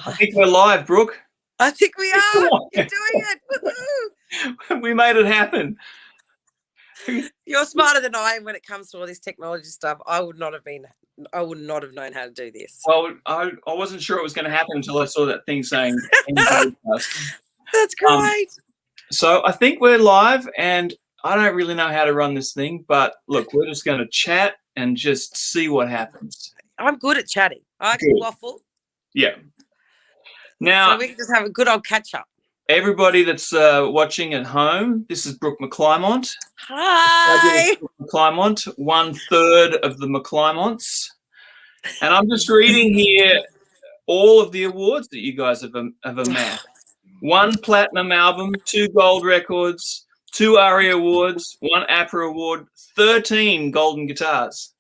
I think we're live, Brooke. I think we are. You're doing it. Woo-hoo. We made it happen. You're smarter than I am when it comes to all this technology stuff. I would not have known how to do this. Well, I wasn't sure it was going to happen until I saw that thing saying That's great. So I think we're live, and I don't really know how to run this thing, but look, we're just going to chat and just see what happens. I'm good at chatting. I can waffle. Yeah. Now, so we can just have a good old catch up. Everybody that's watching at home, this is Brooke McClymont. Hi. Brooke McClymont, 1/3 of the McClymonts. And I'm just reading here all of the awards that you guys have amassed. 1 platinum album, 2 gold records, 2 ARIA awards, 1 APRA award, 13 golden guitars.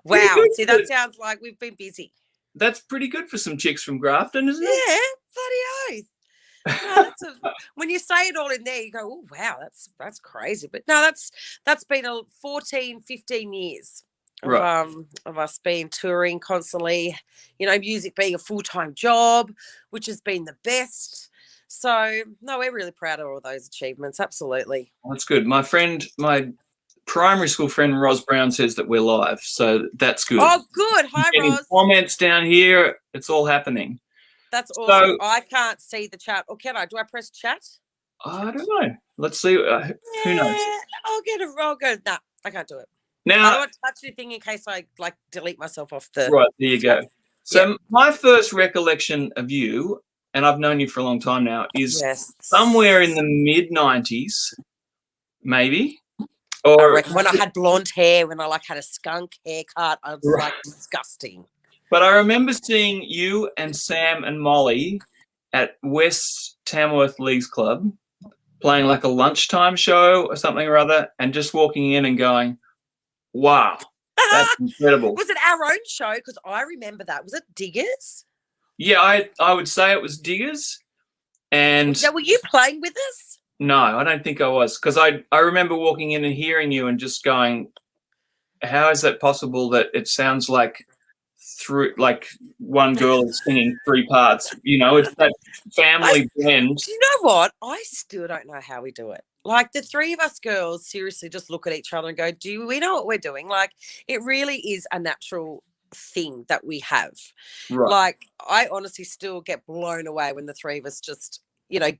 Wow. See, that sounds like we've been busy. That's pretty good for some chicks from Grafton, isn't it? Yeah, bloody oath. No, when you say it all in there, you go, oh, wow, that's crazy. But no, that's been 14, 15 years of us being touring constantly, music being a full-time job, which has been the best. So, no, we're really proud of all those achievements. Absolutely. That's good. My primary school friend Ros Brown says that we're live, so that's good. Oh, good. Hi, Ros. Comments down here. It's all happening. That's awesome. I can't see the chat. Or can I? Do I press chat? I don't know. Let's see. Who knows? I'll go. Nah, I can't do it. Now, I don't want to touch anything in case I delete myself off the. Right, there you go. So my first recollection of you, and I've known you for a long time now, is somewhere in the mid-90s, maybe. Or when I had blonde hair, when I had a skunk haircut, I was disgusting. But I remember seeing you and Sam and Molly at West Tamworth Leagues Club playing a lunchtime show or something or other, and just walking in and going, wow, that's incredible. Was it our own show? Because I remember that. Was it Diggers? Yeah, I would say it was Diggers. And were you playing with us? No, I don't think I was, because I remember walking in and hearing you and just going, how is that possible that it sounds like one girl is singing 3 parts? It's that family blend. Do you know what? I still don't know how we do it. The 3 of us girls seriously just look at each other and go, do we know what we're doing? It really is a natural thing that we have. Right. I honestly still get blown away when the 3 of us just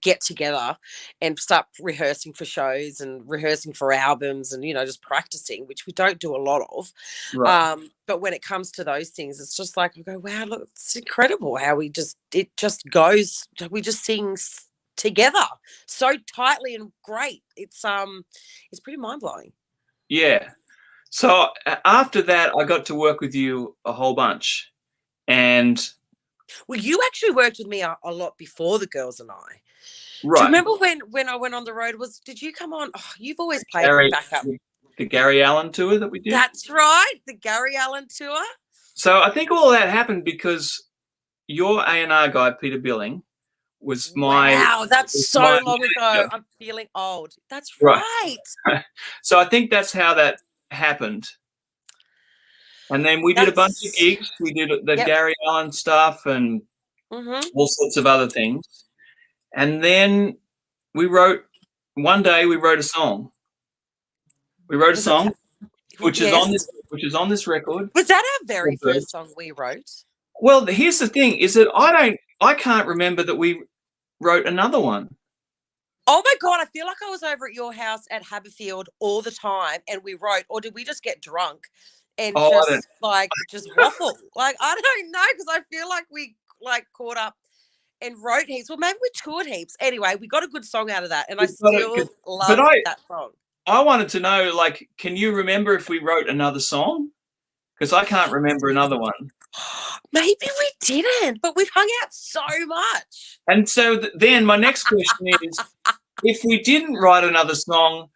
get together and start rehearsing for shows and rehearsing for albums and, just practicing, which we don't do a lot of. Right. But when it comes to those things, it's just I go, wow, look, it's incredible how it just goes, we just sing together so tightly and great. It's pretty mind-blowing. Yeah. So after that, I got to work with you a whole bunch. And well, you actually worked with me a lot before the girls and I. Right. Do you remember when I went on the road? Did you come on? Oh, you've always played backup. The Gary Allen tour that we did. That's right, the Gary Allen tour. So I think all that happened because your A&R guy, Peter Billing, was my. Wow, that's so long ago. I'm feeling old. That's right. So I think that's how that happened. And then we did a bunch of gigs. We did the Gary Allen stuff and all sorts of other things. And then one day we wrote a song. We wrote a song, which is on this record. Was that our very first song we wrote? Well, here's the thing: is that I can't remember that we wrote another one. Oh my God! I feel like I was over at your house at Haberfield all the time, and we wrote. Or did we just get drunk and just waffle? I don't know, because I feel like we caught up and wrote heaps. Well, maybe we toured heaps. Anyway, we got a good song out of that, and I still love that song. I wanted to know, can you remember if we wrote another song? Because I can't remember another one. Maybe we didn't, but we've hung out so much. And so then my next question is, if we didn't write another song,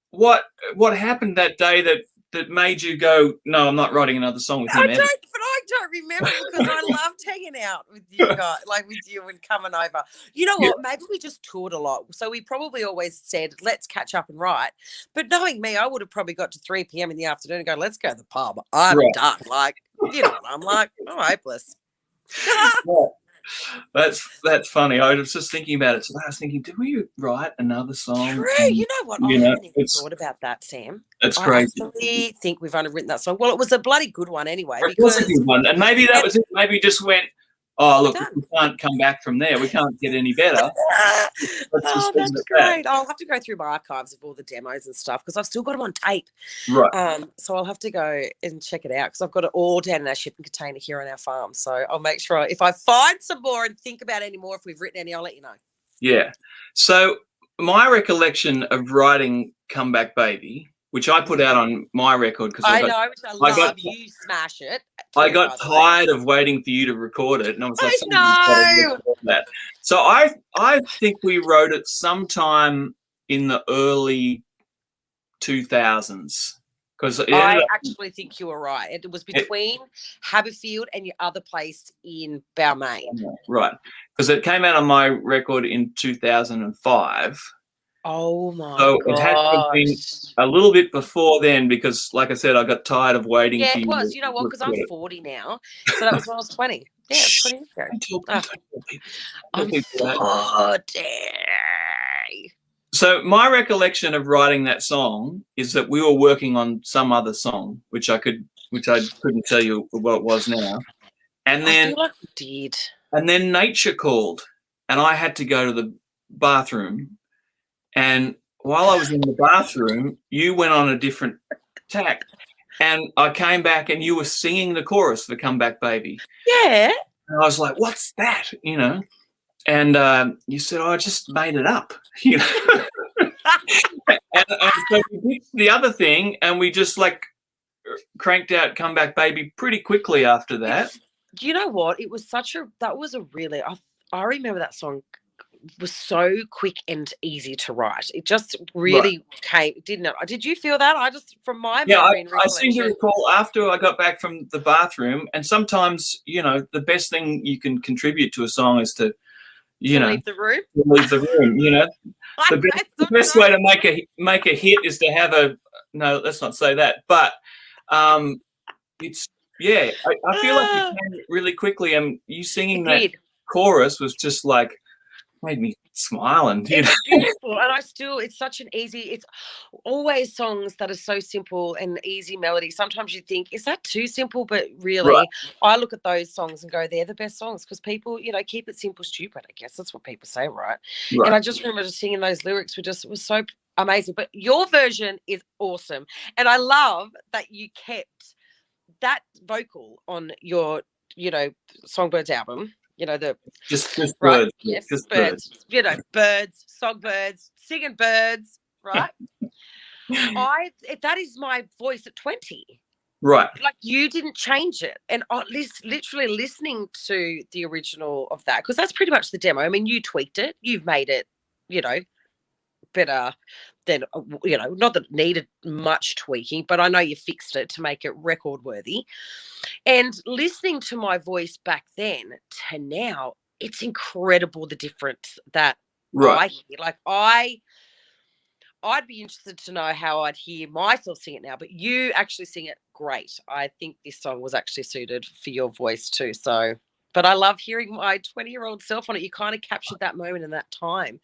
what happened that day that made you go, no, I'm not writing another song with him? I don't remember, because I loved hanging out with you guys, with you and coming over. You know what? Maybe we just toured a lot. So we probably always said, let's catch up and write. But knowing me, I would have probably got to 3 p.m. in the afternoon and go, let's go to the pub. I'm done. I'm hopeless. Yeah. That's funny. I was just thinking about it. So I was thinking, did we write another song? True. You know what? I haven't even thought about that, Sam. It's I crazy. actually think we've only written that song. Well, it was a bloody good one anyway. It was a good one. And maybe that was it. Maybe just went, oh, look, we can't come back from there. We can't get any better. That's great. I'll have to go through my archives of all the demos and stuff because I've still got them on tape. Right. So I'll have to go and check it out because I've got it all down in our shipping container here on our farm. So I'll make sure if I find some more and think about any more, if we've written any, I'll let you know. Yeah. So my recollection of writing Come Back Baby, which I put out on my record because I know, which I love. You smash it. I got tired of waiting for you to record it, and I was like, that. So I think we wrote it sometime in the early 2000s. Because I actually think you were right. It was between Haberfield and your other place in Balmain. Right. Because it came out on my record in 2005. Oh my god! So it had to have been a little bit before then, because, like I said, I got tired of waiting. Yeah, it was. You know what? Because I'm 40 now, so that was when I was 20. Yeah, 20 years ago. I'm 40. So my recollection of writing that song is that we were working on some other song, which I couldn't tell you what it was now, and then I feel like we did. And then nature called, and I had to go to the bathroom. And while I was in the bathroom, you went on a different tack. And I came back and you were singing the chorus for Come Back Baby. Yeah. And I was like, what's that? You know? And you said, oh, I just made it up. You know? and so we did the other thing, and we just cranked out Come Back Baby pretty quickly after that. You know what? It was I remember that song was so quick and easy to write. It just really came, didn't it? Did you feel that? From my memory. I seem to recall after I got back from the bathroom, and sometimes, the best thing you can contribute to a song is to leave the room. The best way to make a hit is to have no, let's not say that. But it's I feel like it came really quickly, and you singing that chorus was just made me smile, and it's beautiful. And it's such an easy, it's always songs that are so simple and easy melody. Sometimes you think, is that too simple? But really, I look at those songs and go, they're the best songs, because people, keep it simple, stupid. I guess that's what people say, right? And I just remember just singing those lyrics it was so amazing. But your version is awesome, and I love that you kept that vocal on your Songbirds album. Just birds. Yes, just birds. Birds, songbirds, singing birds, right? That is my voice at 20. Right. You didn't change it. And literally listening to the original of that, because that's pretty much the demo. I mean, you tweaked it. You've made it, better than, not that it needed much tweaking, but I know you fixed it to make it record worthy. And listening to my voice back then to now, it's incredible the difference that I hear. I'd be interested to know how I'd hear myself sing it now, but you actually sing it great. I think this song was actually suited for your voice too. But I love hearing my 20-year-old self on it. You kind of captured that moment in that time,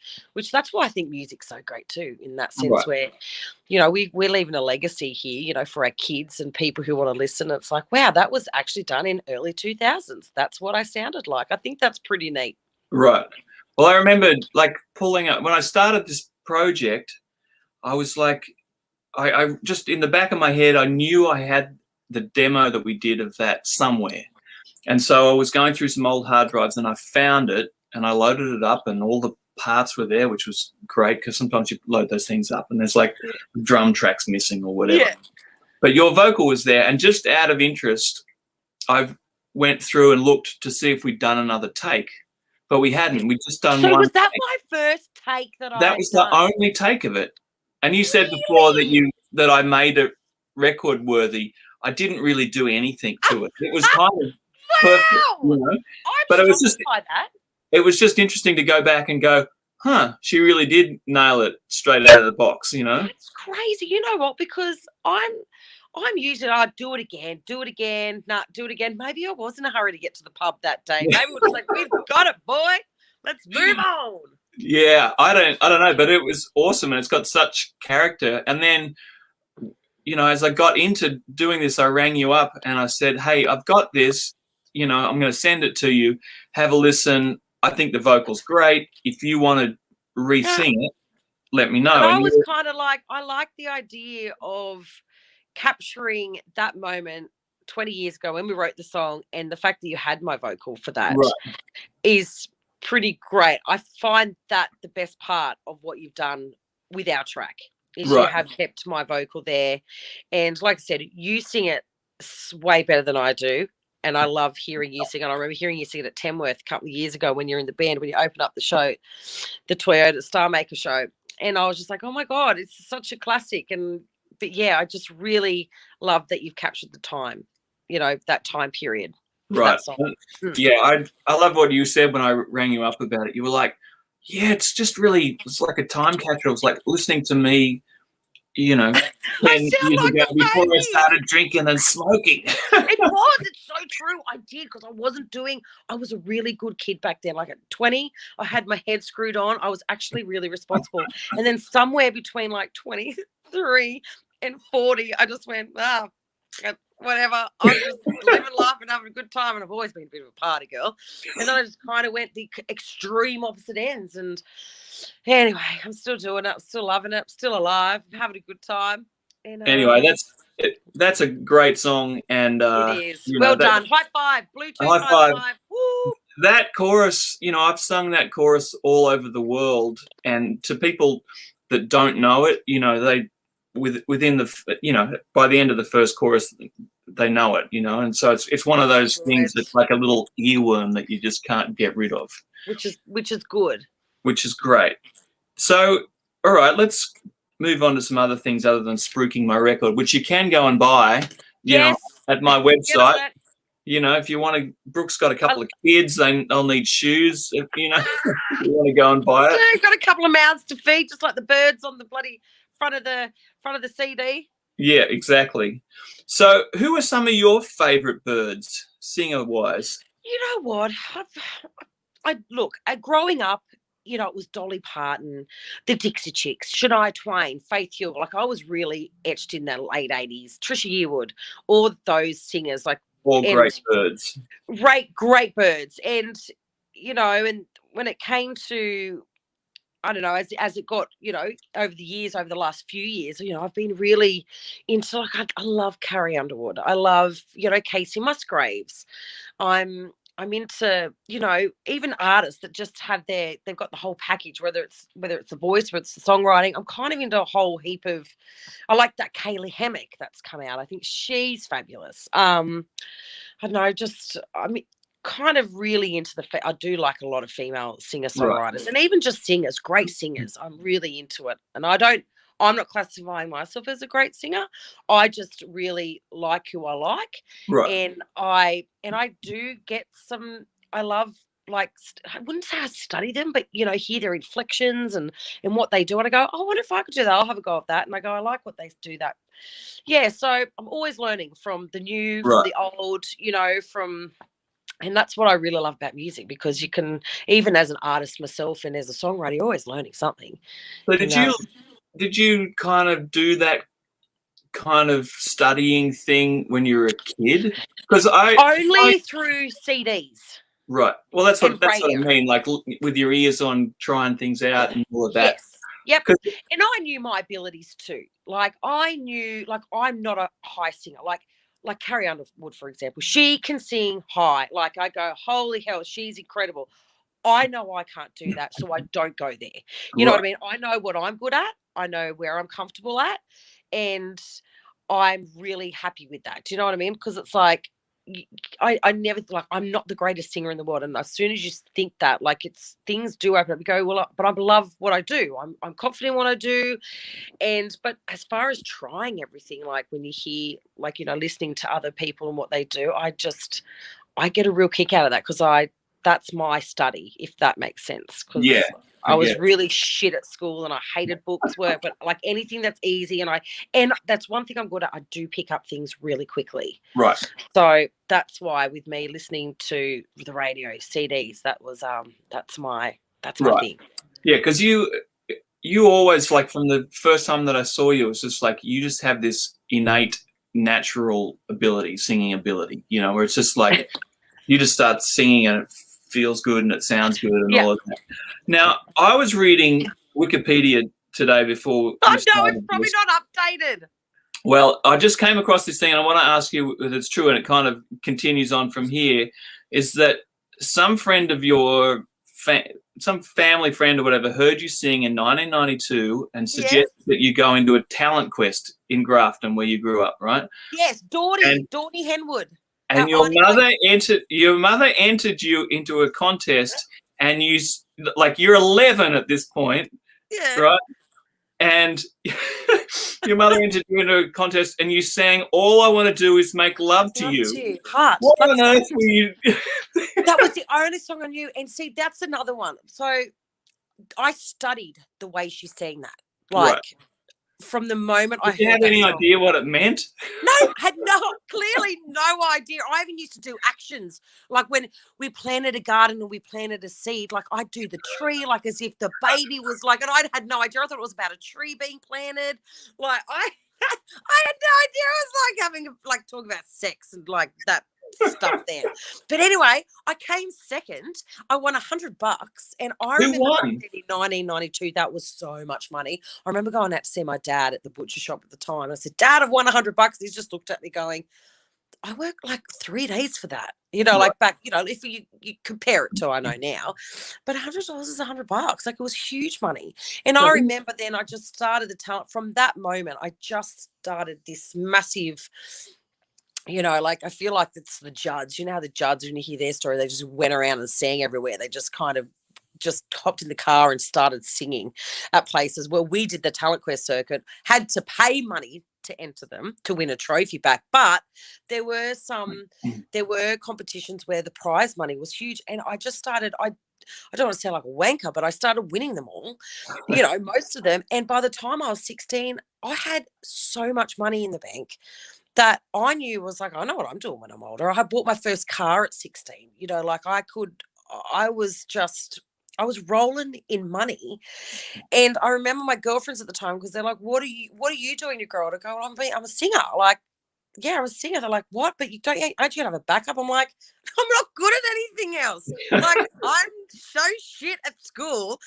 that's why I think music's so great too, in that sense where, we're leaving a legacy here, for our kids and people who want to listen. It's like, wow, that was actually done in early 2000s. That's what I sounded like. I think that's pretty neat. Right. Well, I remember pulling up when I started this project, I was I just, in the back of my head, I knew I had the demo that we did of that somewhere. And so I was going through some old hard drives, and I found it, and I loaded it up, and all the parts were there, which was great, because sometimes you load those things up and there's drum tracks missing or whatever. Yeah. But your vocal was there, and just out of interest, I went through and looked to see if we'd done another take, but we hadn't. We'd just done one. Was that my first take that was the only take of it. And you said before that I made it record worthy. I didn't really do anything to it. It was kind of perfect, but it was just it was just interesting to go back and go, she really did nail it straight out of the box. It's crazy. You know what? Because I'm usually, do it again, do it again. Maybe I was in a hurry to get to the pub that day. Maybe we're just like, we've got it, boy. Let's move on. Yeah, I don't know, but it was awesome, and it's got such character. And then, as I got into doing this, I rang you up and I said, "Hey, I've got this. I'm going to send it to you. Have a listen. I think the vocal's great. If you want to re-sing it, let me know." And I was kind of like, I like the idea of capturing that moment 20 years ago when we wrote the song, and the fact that you had my vocal for that is pretty great. I find that the best part of what you've done with our track is you have kept my vocal there. And like I said, you sing it way better than I do. And I love hearing you sing. And I remember hearing you sing it at Tamworth a couple of years ago when you're in the band, when you opened up the show, the Toyota Star Maker show. And I was just like, oh my God, it's such a classic. But yeah, I just really love that you've captured the time, that time period. Right. Yeah, I love what you said when I rang you up about it. You were like, yeah, it's like a time capsule. It was like listening to me, 10 years ago before I started drinking and smoking. It's so true. I did, because I was a really good kid back then. Like at 20, I had my head screwed on. I was actually really responsible. And then somewhere between like 23 and 40, I just went, whatever. I'm just living life and having a good time. And I've always been a bit of a party girl. And then I just kind of went the extreme opposite ends. And anyway, I'm still doing it. I'm still loving it. I'm still alive. I'm having a good time. And, anyway, that's a great song. And it is. Well done. High five. Bluetooth high five. Woo! That chorus, I've sung that chorus all over the world. And to people that don't know it, they within the by the end of the first chorus they know it, and so it's one of those things that's like a little earworm that you just can't get rid of, which is good, which is great. So all right, let's move on to some other things other than spruiking my record, which you can go and buy at my website. If you want to, Brooke's got a couple of kids, they'll need shoes, if you want to go and buy it. Yeah, got a couple of mouths to feed, just like the birds on the bloody front of the CD. Yeah, exactly. So who are some of your favorite birds, singer wise? You know what, growing up, it was Dolly Parton, the Dixie Chicks, Shania Twain, Faith Hill. Like, I was really etched in the late 80s. Trisha Yearwood, all those singers, like, all great birds. Great birds. And and when it came to, I don't know, as it got, over the years, over the last few years, I've been really into, like, I love Carrie Underwood. I love, Casey Musgraves. I'm into, even artists that just have they've got the whole package, whether it's the voice, whether it's the songwriting. I'm kind of into a whole heap of, I like that Kaylee Hammock that's come out. I think she's fabulous. I don't know, kind of really into I do like a lot of female singer-songwriters, and even just singers, great singers. I'm really into it. And I'm not classifying myself as a great singer. I just really like who I like. Right. And I do get some, I love, like, I wouldn't say I study them, but, hear their inflections and what they do. And I go, oh, I wonder if I could do that. I'll have a go at that. And I go, I like what they do that. Yeah, so I'm always learning from the new, from the old, and that's what I really love about music, because you can, even as an artist myself and as a songwriter, you're always learning something. So did you kind of do that kind of studying thing when you were a kid? Because through CDs. Right. Well, that's what I mean. Like, with your ears on, trying things out and all of that. Yes. Yep. And I knew my abilities too. Like, I knew, like, I'm not a high singer. Like Carrie Underwood, for example, she can sing high. Like, I go, holy hell, she's incredible. I know I can't do that, so I don't go there. You know what I mean? I know what I'm good at. I know where I'm comfortable at. And I'm really happy with that. Do you know what I mean? Because it's like, I never, like, I'm not the greatest singer in the world. And as soon as you think that, like, things do open up. You go, well, but I love what I do. I'm confident in what I do. But as far as trying everything, like, when you hear, like, listening to other people and what they do, I get a real kick out of that, because that's my study, if that makes sense. Yeah. I was really shit at school and I hated books work, but like anything that's easy and that's one thing I'm good at. I do pick up things really quickly. Right. So that's why with me listening to the radio, CDs, that's my thing. Yeah, because you always, like, from the first time that I saw you, it was just like you just have this innate natural ability, singing ability, where it's just like you just start singing and it feels good and it sounds good and all of that. Now, I was reading Wikipedia today before. I know it's probably not updated. Well, I just came across this thing and I want to ask you if it's true, and it kind of continues on from here, is that some friend of your some family friend or whatever heard you sing in 1992 and suggested that you go into a talent quest in Grafton where you grew up, right? Yes, Dawdy Henwood. And your mother entered you into a contest, and you're 11 at this point, right? And your mother entered you into a contest, and you sang "All I Want to Do Is Make Love to You." Heart. What on earth were you? That was the only song I knew. And see, that's another one. So I studied the way she sang that. Like from the moment I heard. Did you have any idea what it meant? No, I had clearly no idea. I even used to do actions. Like when we planted a garden or we planted a seed, like I'd do the tree, like as if the baby was like, and I had no idea. I thought it was about a tree being planted. Like I had no idea. It was like having talking about sex and like that stuff there. But anyway, I came second. I won $100, and I remember in 1992 that was so much money. I remember going out to see my dad at the butcher shop at the time. I said, "Dad, I've won $100." He's just looked at me going, "I worked like 3 days for that." Like back, if you compare it to I know now, but $100 is $100. Like it was huge money. And I remember then I just started the talent. From that moment, I just started this massive. I feel like it's the Judds. You know how the Judds, when you hear their story, they just went around and sang everywhere. They just kind of just hopped in the car and started singing at places. Where we did the talent quest circuit, had to pay money to enter them to win a trophy back. But there were competitions where the prize money was huge. And I just started, I don't want to sound like a wanker, but I started winning them all, most of them. And by the time I was 16, I had so much money in the bank that I knew was like, I know what I'm doing when I'm older. I bought my first car at 16, I was rolling in money. And I remember my girlfriends at the time, because they're like, what are you doing, you girl? I go, well, I'm a singer. Like, yeah, I'm a singer. They're like, what? But aren't you have a backup? I'm like, I'm not good at anything else. Like, I'm so shit at school.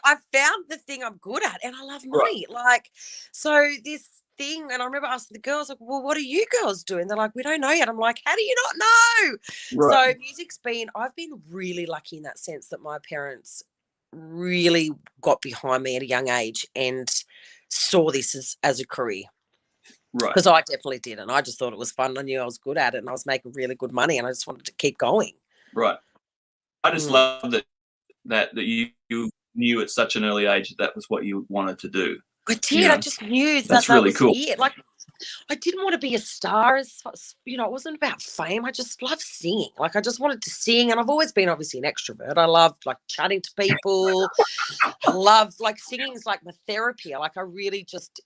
I found the thing I'm good at, and I love money. Like, so this thing, and I remember asking the girls, like, well, what are you girls doing? They're like, we don't know yet. I'm like, how do you not know? So I've been really lucky in that sense that my parents really got behind me at a young age and saw this as a career. Right. Because I definitely did, and I just thought it was fun. I knew I was good at it, and I was making really good money, and I just wanted to keep going. Right. I just love that you knew at such an early age that was what you wanted to do. I did. I just knew that's really cool. It. Like, I didn't want to be a star. It wasn't about fame. I just loved singing. Like, I just wanted to sing, and I've always been obviously an extrovert. I loved chatting to people. I love singing is like my therapy. Like, I really just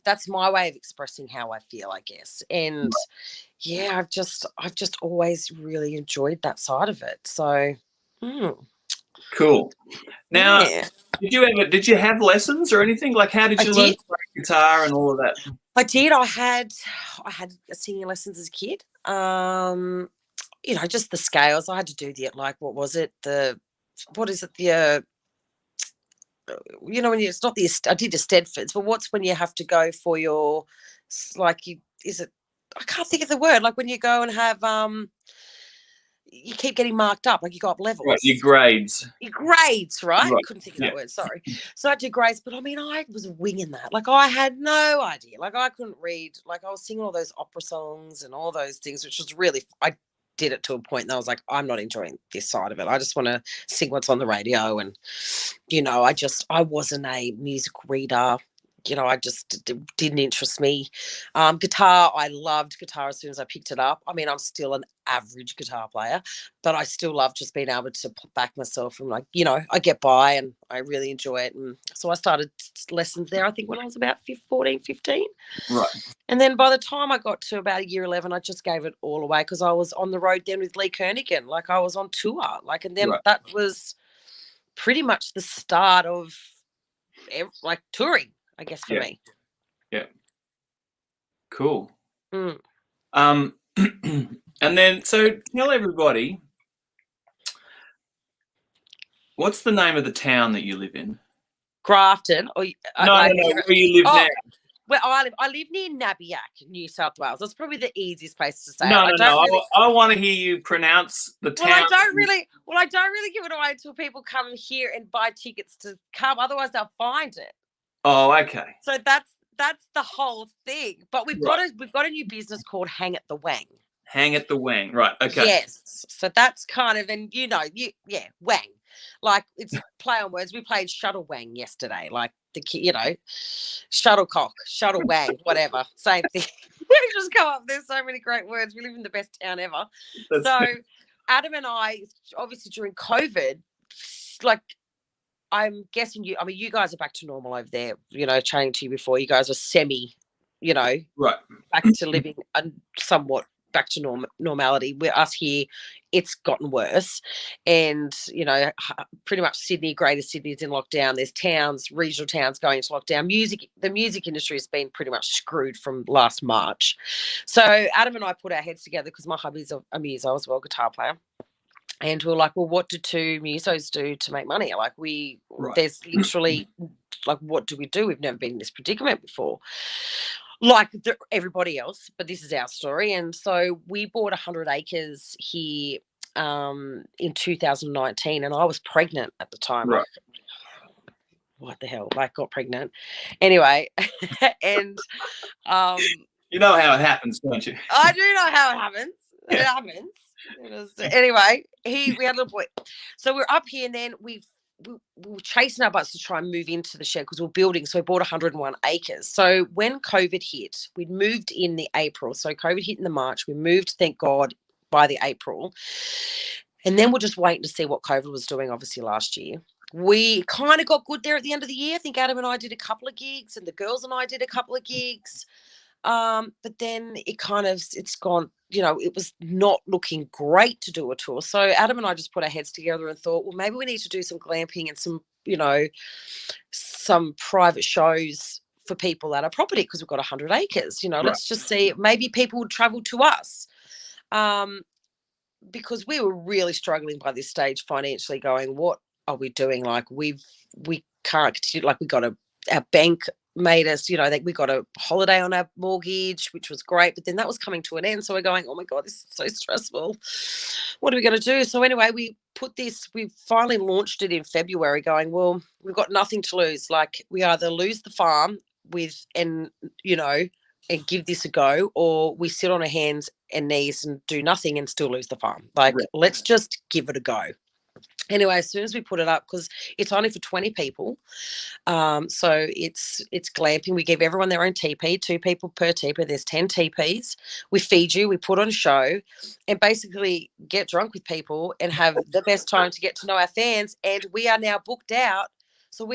that's my way of expressing how I feel, I guess. And yeah, I've just always really enjoyed that side of it. So, cool. Now, did you have lessons or anything? Like, how did you learn to play guitar and all of that? I did. I had singing lessons as a kid. Just the scales. I had to do what was it? When it's not I did the Stedfords, but what's when you have to go for your, I can't think of the word. Like when you go and have, you keep getting marked up, like you go up levels. Right, your grades. Your grades, right? I couldn't think of that word, sorry. So I did grades, but I mean, I was winging that. Like I had no idea. Like I couldn't read. Like I was singing all those opera songs and all those things, which was really, I did it to a point that I was like, I'm not enjoying this side of it. I just want to sing what's on the radio. And, I wasn't a music reader. I just didn't interest me. Guitar, I loved guitar as soon as I picked it up. I mean, I'm still an average guitar player, but I still love just being able to back myself and I get by and I really enjoy it. And so I started lessons there, I think, when I was about 14, 15. Right. And then by the time I got to about year 11, I just gave it all away because I was on the road then with Lee Kernighan. Like, I was on tour. Like, and then that was pretty much the start of touring, I guess, for me. Yeah. Cool. Mm. And then, so tell everybody, what's the name of the town that you live in? Grafton. Or no, where you live now. Where I live near Nabiac, New South Wales. That's probably the easiest place to say. No. I want to hear you pronounce the town. Well, I don't really give it away until people come here and buy tickets to come. Otherwise, they'll find it. Oh, okay. So that's the whole thing. But we've got a new business called Hang at the Wang. Hang at the Wang, right? Okay. Yes. So that's kind of, and Wang. Like, it's play on words. We played Shuttle Wang yesterday. Like shuttlecock, shuttle wang, whatever, same thing. We just come up. There's so many great words. We live in the best town ever. So Adam and I, obviously during COVID, like, I'm guessing you guys are back to normal over there. Chatting to you before, you guys are semi, back to living somewhat back to normality. We're us here, it's gotten worse. And, pretty much Sydney, Greater Sydney is in lockdown. There's towns, regional towns going into lockdown. The music industry has been pretty much screwed from last March. So Adam and I put our heads together because my hubby's a muso as well, guitar player. And we were like, well, what do two musos do to make money? Like, there's literally, like, what do we do? We've never been in this predicament before, like everybody else, but this is our story. And so we bought 100 acres here in 2019, and I was pregnant at the time. Right. Like, what the hell? Like, got pregnant. Anyway, and you know how it happens, don't you? I do know how it happens. It happens. Anyway, we had a little boy. So we're up here, and then we were chasing our butts to try and move into the shed because we're building. So we bought 101 acres. So when COVID hit, we'd moved in the April. So COVID hit in the March. We moved, thank God, by the April. And then we're just waiting to see what COVID was doing, obviously, last year. We kind of got good there at the end of the year. I think Adam and I did a couple of gigs, and the girls and I did a couple of gigs. But then it's gone, it was not looking great to do a tour. So Adam and I just put our heads together and thought, well, maybe we need to do some glamping and some private shows for people at our property because we've got 100 acres. Let's just see, maybe people would travel to us. Because we were really struggling by this stage financially, going, what are we doing? Like, we can't continue. Like, our bank made us, we got a holiday on our mortgage, which was great, but then that was coming to an end. So we're going, oh my God, this is so stressful. What are we going to do? So anyway, we finally launched it in February, going, well, we've got nothing to lose. Like, we either lose the farm and give this a go, or we sit on our hands and knees and do nothing and still lose the farm. Like, let's just give it a go. Anyway, as soon as we put it up, because it's only for 20 people, so it's glamping. We give everyone their own teepee, 2 people per teepee. There's 10 teepees. We feed you, we put on a show, and basically get drunk with people and have the best time to get to know our fans. And we are now booked out. So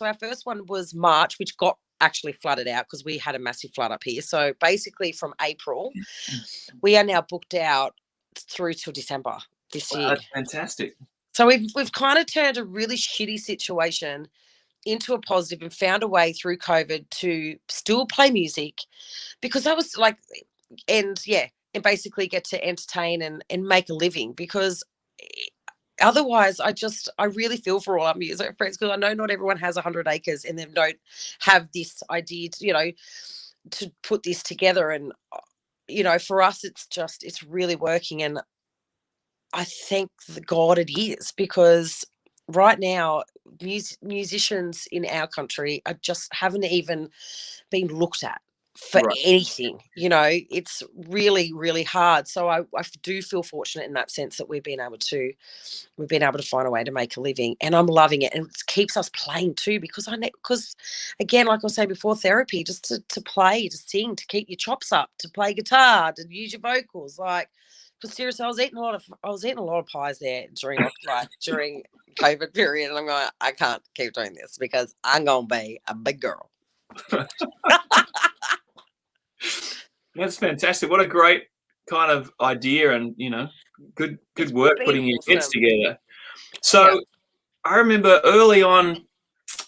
our first one was March, which got actually flooded out because we had a massive flood up here. So basically from April, we are now booked out through till December this year. That's fantastic. So we've kind of turned a really shitty situation into a positive and found a way through COVID to still play music, because I was like, and basically get to entertain and make a living, because otherwise I really feel for all our music friends, because I know not everyone has 100 acres and they don't have this idea to put this together. And, for us, it's really working. And I thank God it is, because right now musicians in our country are just haven't even been looked at. for anything. It's really, really hard. So I do feel fortunate in that sense that we've been able to find a way to make a living, and I'm loving it. And it keeps us playing too, because again, like I was saying before, therapy, just to play, to sing, to keep your chops up, to play guitar, to use your vocals. Like, because seriously, I was eating a lot of pies there during COVID period, and I'm going, I can't keep doing this because I'm gonna be a big girl. That's fantastic. What a great kind of idea, and good work putting your kids together. So I remember early on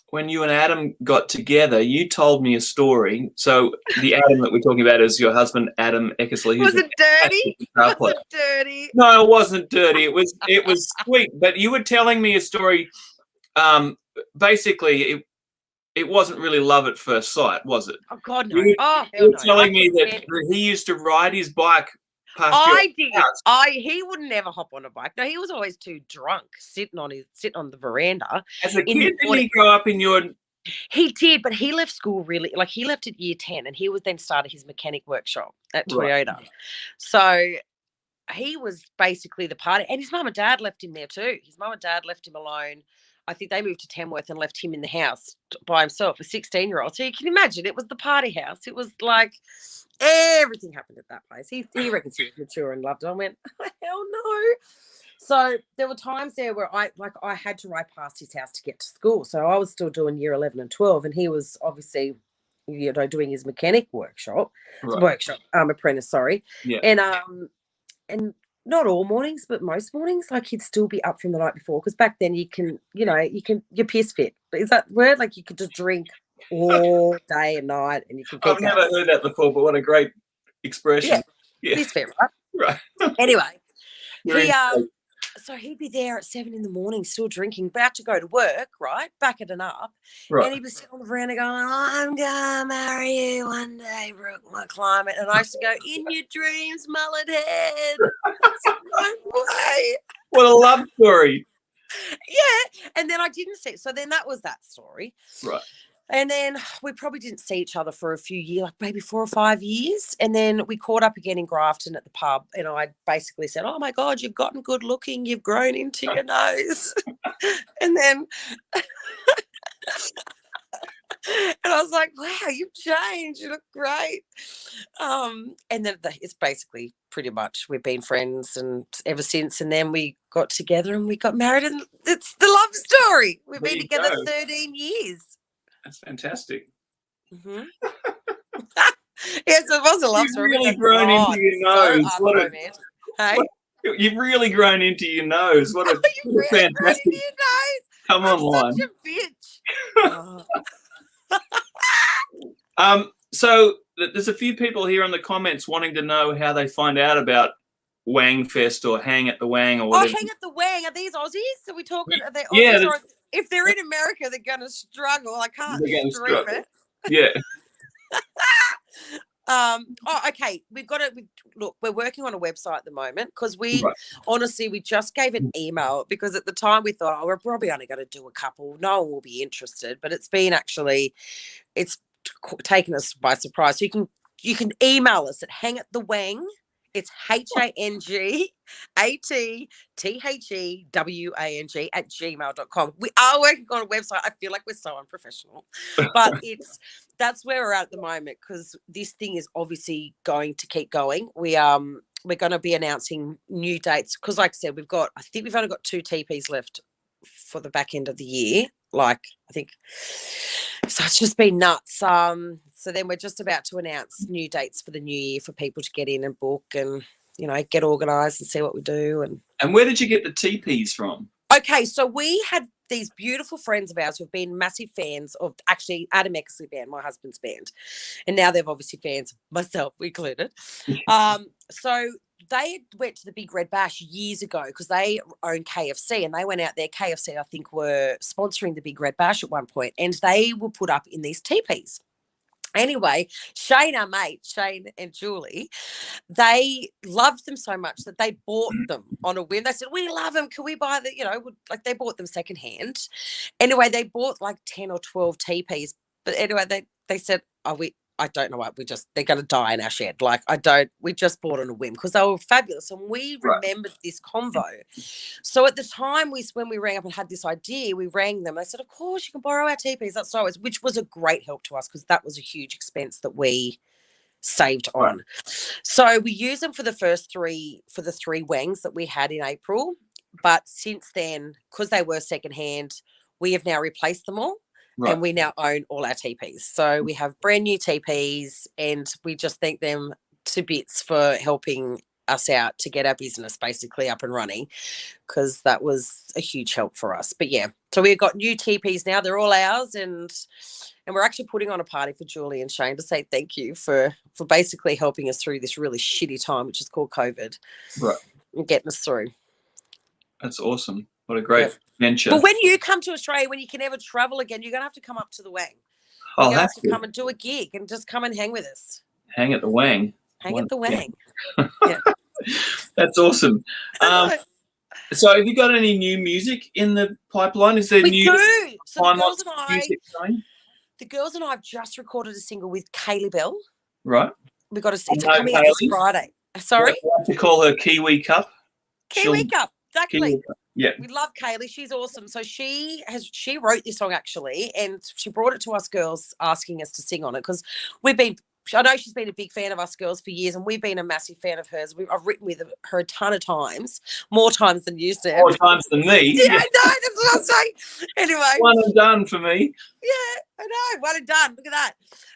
when you and Adam got together, you told me a story. So the Adam that we're talking about is your husband, Adam Eckersley. Was it dirty? Was it dirty? No, it wasn't dirty. It was sweet. But you were telling me a story. Basically, it wasn't really love at first sight, was it? Oh God, no! You were telling me that he used to ride his bike past your house. He would never hop on a bike. No, he was always too drunk, sitting on the veranda. As a kid, didn't he grow up in your? He did, but he left school he left at year 10, and he was then started his mechanic workshop at Toyota. Right. So he was basically the party, and his mum and dad left him there too. His mum and dad left him alone. I think they moved to Tamworth and left him in the house by himself, a 16-year-old. So you can imagine, it was the party house. It was like everything happened at that place. He reckons he was mature and loved it. I went, oh, hell no. So there were times there where I had to ride past his house to get to school. So I was still doing year 11 and 12, and he was obviously, doing his mechanic apprentice, sorry. Yeah. And not all mornings, but most mornings, like, he'd still be up from the night before, because back then you're piss fit. Is that word? Like, you could just drink all day and night, and you could keep I've never heard that before, but what a great expression. Yeah. Piss fit, right? Right. Anyway, so he'd be there at 7 a.m, still drinking, about to go to work, right? Backing it up. Right. And he'd be sitting on the veranda going, I'm going to marry you one day, Brooke McClymont. And I used to go, in your dreams, mullet head. No way. What a love story. Yeah. And then I didn't see it. So then that was that story. Right. And then we probably didn't see each other for a few years, like maybe 4 or 5 years. And then we caught up again in Grafton at the pub. And I basically said, oh, my God, you've gotten good looking. You've grown into your nose. And then and I was like, wow, you've changed. You look great. And then it's basically pretty much we've been friends and ever since. And then we got together and we got married. And it's the love story. We've been together 13 years. That's fantastic. Mm-hmm. Yes, it was a love story. You've really grown into your nose. You've really grown into your nose. What a fantastic. Your nose. Come on, such a bitch. So there's a few people here in the comments wanting to know how they find out about Wang Fest or Hang at the Wang or whatever. Oh, Hang at the Wang. Are these Aussies? Are we talking? Are they Aussies? Or if they're in America, they're going to struggle. I can't stream it. Yeah. Okay. We've got to look. We're working on a website at the moment because honestly, we just gave an email because at the time we thought, we're probably only going to do a couple. No one will be interested, but it's taken us by surprise. So you can email us at Hang at the Wang. It's HANGATTHEWANG at gmail.com. We are working on a website. I feel like we're so unprofessional, but that's where we're at the moment because this thing is obviously going to keep going. We're going to be announcing new dates because, like I said, I think we've only got 2 TPs left for the back end of the year. Like, I think, so it's just been nuts. So then we're just about to announce new dates for the new year for people to get in and book and, get organised and see what we do. And where did you get the TPs from? Okay, so we had these beautiful friends of ours who've been massive fans of actually Adam Eckersley band, my husband's band. And now they're obviously fans, myself included. So they went to the Big Red Bash years ago because they own KFC and they went out there. KFC, I think, were sponsoring the Big Red Bash at one point and they were put up in these teepees. Anyway, Shane, our mate, Shane and Julie, they loved them so much that they bought them on a whim. They said, we love them. Can we buy they bought them secondhand. Anyway, they bought like 10 or 12 teepees. But anyway, they said, I don't know what, they're going to die in our shed. Like, we just bought on a whim because they were fabulous. And we remembered this convo. So at the time, when we rang up and had this idea, we rang them. They said, of course, you can borrow our teepees. That's always, which was a great help to us because that was a huge expense that we saved on. So we used them for the three Wangs that we had in April. But since then, because they were secondhand, we have now replaced them all. Right. And we now own all our teepees. So we have brand new teepees and we just thank them to bits for helping us out to get our business basically up and running because that was a huge help for us. But yeah, so we've got new teepees now. They're all ours and we're actually putting on a party for Julie and Shane to say thank you for basically helping us through this really shitty time, which is called COVID. Right. And getting us through. That's awesome. What a great venture. But when you come to Australia, when you can ever travel again, you're going to have to come up to the Wang. You're going to have to come and do a gig and just come and hang with us. Hang at the Wang. Hang at the Wang. Yeah. That's awesome. So have you got any new music in the pipeline? Is there we do. So the girls and I have just recorded a single with Kaylee Bell. Right. We got it's coming out this Friday. Sorry? I like to call her Kiwi Cup. Kiwi Cup. Exactly. Kiwi Cup. Yeah. We love Kaylee. She's awesome. So she wrote this song actually, and she brought it to us girls asking us to sing on it because I know she's been a big fan of us girls for years, and we've been a massive fan of hers. I've written with her a ton of times, more times than you said. More times than me. Yeah, I know. That's what I'm saying. Anyway. One and done for me. Yeah, I know. One and done. Look at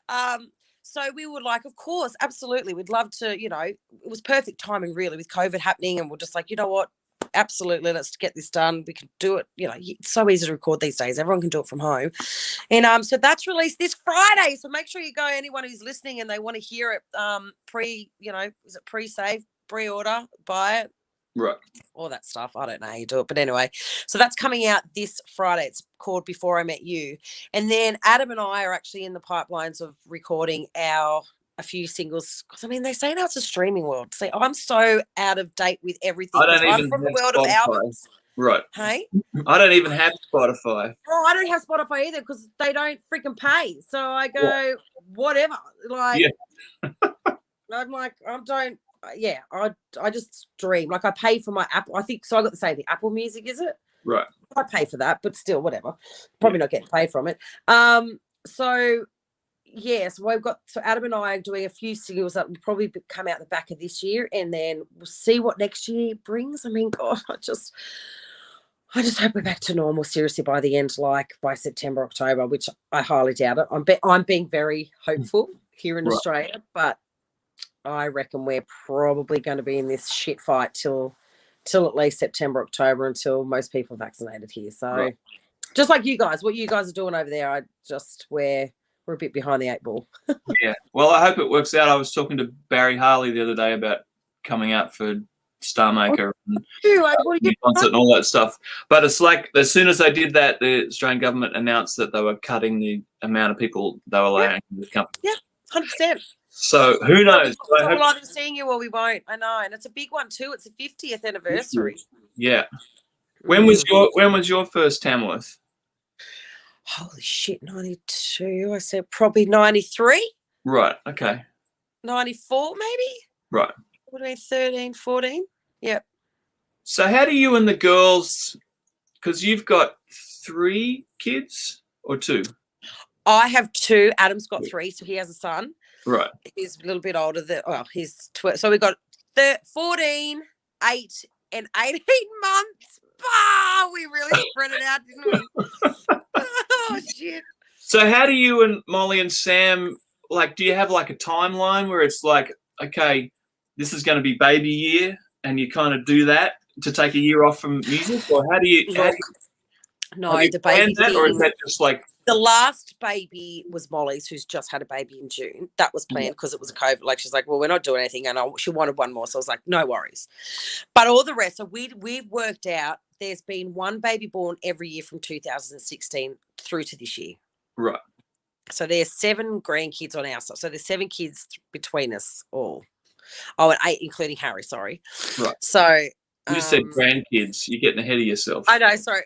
that. So we would like, of course, absolutely. We'd love to, it was perfect timing really with COVID happening, and we're just like, you know what? Absolutely, let's get this done. We can do it. It's so easy to record these days. Everyone can do it from home. And so that's released this Friday. So make sure you go, anyone who's listening and they want to hear it, is it pre-save, pre-order, buy it? Right. All that stuff. I don't know how you do it. But anyway, so that's coming out this Friday. It's called Before I Met You. And then Adam and I are actually in the pipelines of recording a few singles because they say now it's a streaming world. See, I'm so out of date with everything. I'm from the world of albums. Right. Hey? I don't even have Spotify. Oh, I don't have Spotify either because they don't freaking pay. So I go, whatever. Like, I'm like, I just stream. Like I pay for my Apple. I think so. I got to say the Apple Music, is it? Right. I pay for that, but still, whatever. Probably not getting paid from it. So Adam and I are doing a few singles that will probably come out the back of this year, and then we'll see what next year brings. God, I just hope we're back to normal, seriously, by the end, like by September, October, which I highly doubt it. I'm being very hopeful here in Australia, but I reckon we're probably going to be in this shit fight till at least September, October, until most people are vaccinated here. So just like you guys, what you guys are doing over there, we're a bit behind the eight ball. Yeah. Well, I hope it works out. I was talking to Barry Harley the other day about coming out for Star Maker and concert and all that stuff. But it's like as soon as they did that, the Australian government announced that they were cutting the amount of people they were allowing in the company. Yeah, 100%. So who knows? So we'll either seeing you or we won't. I know, and it's a big one too. It's the 50th anniversary. Yeah. When was your first Tamworth? Holy shit, 92. I said probably 93. Right, okay. 94 maybe? Right. What are we, 13, 14? Yep. So how do you and the girls, because you've got 3 kids or 2? I have 2. Adam's got 3, so he has a son. Right. He's a little bit older he's 12. So we've got 14, 8, and 18 months. Oh, we really spread it out, didn't we? Oh, shit. So how do you and Molly and Sam, do you have a timeline where it's like, okay, this is going to be baby year, and you kind of do that to take a year off from music? Or how do you No, the baby thing, or is that just the last baby was Molly's, who's just had a baby in June. That was planned because it was a COVID. She's like, well, we're not doing anything, and she wanted one more, so I was like, no worries. But all the rest, so we've worked out. There's been one baby born every year from 2016 through to this year. Right. So there's 7 grandkids on our side. So there's 7 kids between us all. Oh, and 8, including Harry. Sorry. Right. So you said grandkids. You're getting ahead of yourself. I know. Sorry.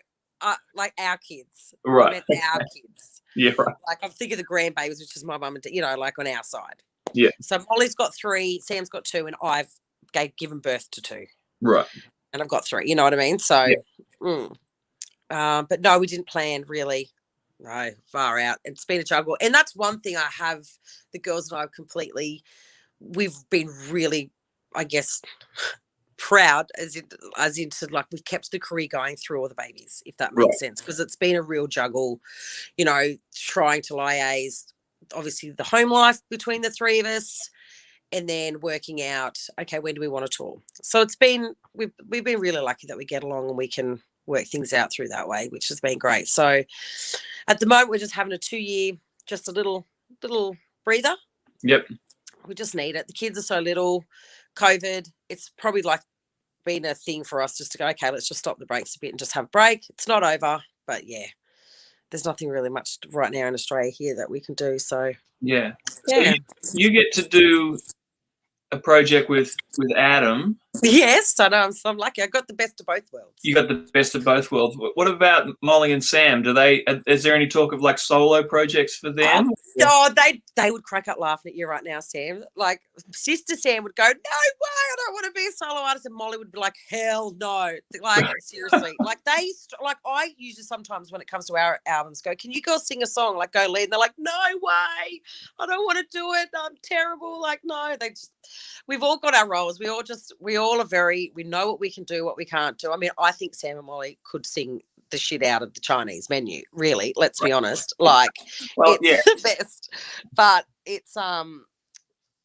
Like our kids. Right. I meant our kids. Yeah, right. Like I'm thinking the grandbabies, which is my mum and you know, like on our side. Yeah. So Molly's got 3, Sam's got 2, and I've given birth to 2. Right. And I've got 3. You know what I mean? So, yeah. But no, we didn't plan really. No, far out. It's been a juggle, and that's one thing I have. The girls and I completely. We've been really, I guess, proud as into like we've kept the career going through all the babies, if that makes sense, because it's been a real juggle, you know, trying to liaise obviously the home life between the 3 of us and then working out, okay, when do we want to tour? So it's been we've been really lucky that we get along and we can work things out through that way, which has been great. So at the moment we're just having a 2-year, just a little breather. Yep. We just need it. The kids are so little. COVID, it's probably like been a thing for us just to go, okay, let's just stop the brakes a bit and just have a break. It's not over, but yeah, there's nothing really much right now in Australia here that we can do. So yeah. So you get to do a project with Adam. Yes, I know. I'm lucky. I got the best of both worlds. You got the best of both worlds. What about Molly and Sam? Is there any talk of like solo projects for them? Oh, they would crack up laughing at you right now, Sam. Like Sister Sam would go, "No way, I don't want to be a solo artist," and Molly would be like, "Hell no!" Like seriously, like I usually sometimes when it comes to our albums, go, "Can you girls sing a song?" Like go lead, and they're like, "No way, I don't want to do it. I'm terrible." Like no, we've all got our roles. We all are we know what we can do, what we can't do. I mean, I think Sam and Molly could sing the shit out of the Chinese menu, really. Let's be honest. Like, it's the best. But it's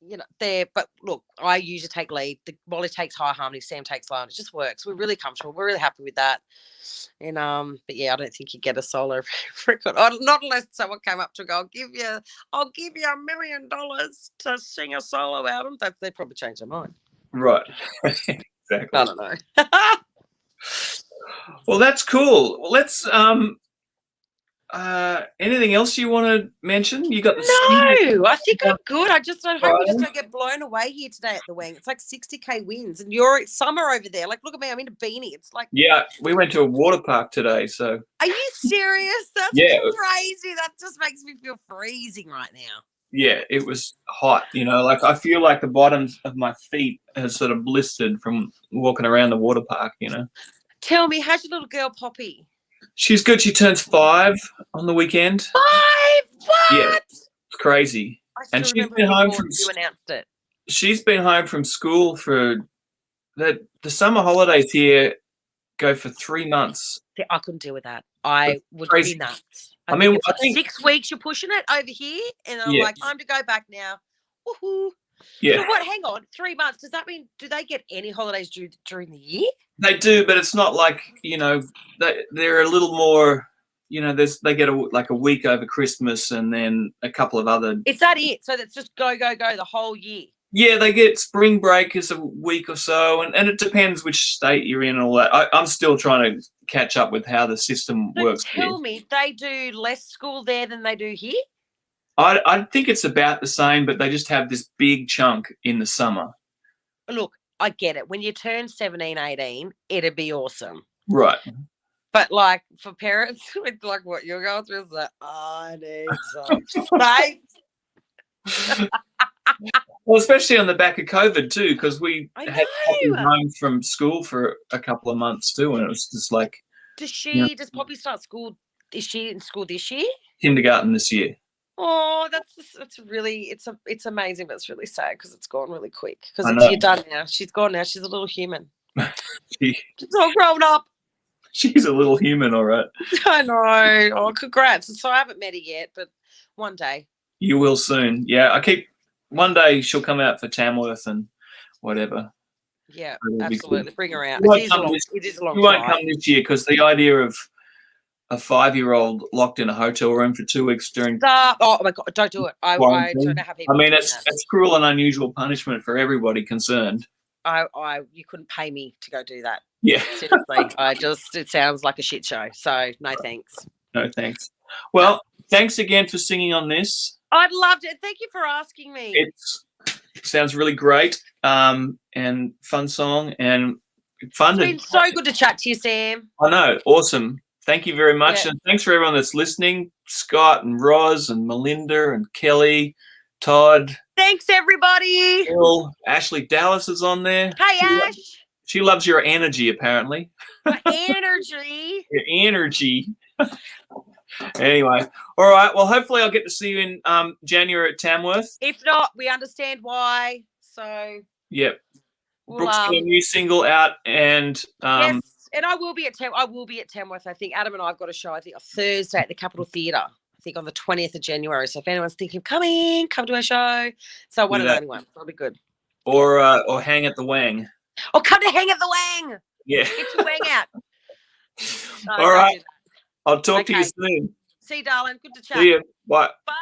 you know, but look, I usually take lead. Molly takes high harmony, Sam takes low, and it just works. We're really comfortable. We're really happy with that. And but yeah, I don't think you get a solo record. Not unless someone came up to go, I'll give you $1 million to sing a solo album. They probably change their mind. Right. Exactly. I don't know. Well, that's cool. Well, let's anything else you want to mention? You got No, I think I'm good. I hope we just don't get blown away here today at the Wang. It's like 60K wins, and you're summer over there. Like, look at me, I'm in a beanie. It's like we went to a water park today. So are you serious? That's crazy. That just makes me feel freezing right now. Yeah, it was hot. You know, like I feel like the bottoms of my feet has sort of blistered from walking around the water park. You know. Tell me, how's your little girl Poppy? She's good. She turns 5 on the weekend. 5? What? Yeah, it's crazy. And she's been home from. You announced it. She's been home from school for the summer holidays here. Go for 3 months. I couldn't deal with that. I would be nuts. I mean, I think 6 weeks you're pushing it over here, and I'm like, time to go back now. Woohoo! Yeah. So what? Hang on, 3 months. Does that mean do they get any holidays during the year? They do, but it's not like they're a little more. You know, they get a week over Christmas and then a couple of other. Is that it? So that's just go the whole year. Yeah, they get spring break as a week or so, and it depends which state you're in and all that. I'm still trying to catch up with how the system works. Tell me, they do less school there than they do here? I think it's about the same, but they just have this big chunk in the summer. Look, I get it. When you turn 17, 18, it'd be awesome. Right. But like for parents, it's like what you're going through is like, I need some space. Well, especially on the back of COVID too, because we had Poppy home from school for a couple of months too, and it was just like. Does Poppy start school? Is she in school this year? Kindergarten this year. Oh, it's really it's amazing, but it's really sad because it's gone really quick. Because you're done now. She's gone now. She's a little human. She's all grown up. She's a little human, all right. I know. Oh, congrats. So I haven't met her yet, but one day. You will soon. Yeah, one day she'll come out for Tamworth and whatever. Yeah, absolutely. Bring her out. It is a long You won't come this year because the idea of a 5-year-old locked in a hotel room for 2 weeks during. Oh my God! Don't do it. I don't know how people. I mean, it's cruel and unusual punishment for everybody concerned. You couldn't pay me to go do that. Yeah. Seriously, it sounds like a shit show. So no thanks. No thanks. Well, thanks again for singing on this. I'd love to. Thank you for asking me. It sounds really great, and fun song and fun. It's been so good to chat to you, Sam. I know. Awesome. Thank you very much. And thanks for everyone that's listening. Scott and Roz and Melinda and Kelly, Todd. Thanks, everybody. Bill, Ashley Dallas is on there. Hey, Ash. She loves your energy, apparently. My energy. Your energy. Anyway, all right. Well, hopefully I'll get to see you in January at Tamworth. If not, we understand why. So. Yep. Brooke's got a new single out, and yes, and I will be at Tamworth. I think Adam and I have got a show. I think on Thursday at the Capitol Theatre. I think on the 20th of January. So if anyone's thinking of coming, come to our show. So one of the only ones. That'll be good. Or hang at the Wang. Or come to hang at the Wang. Yeah. Get your Wang out. All right. I'll talk to you soon. See you, darling. Good to chat. See you. Bye. Bye.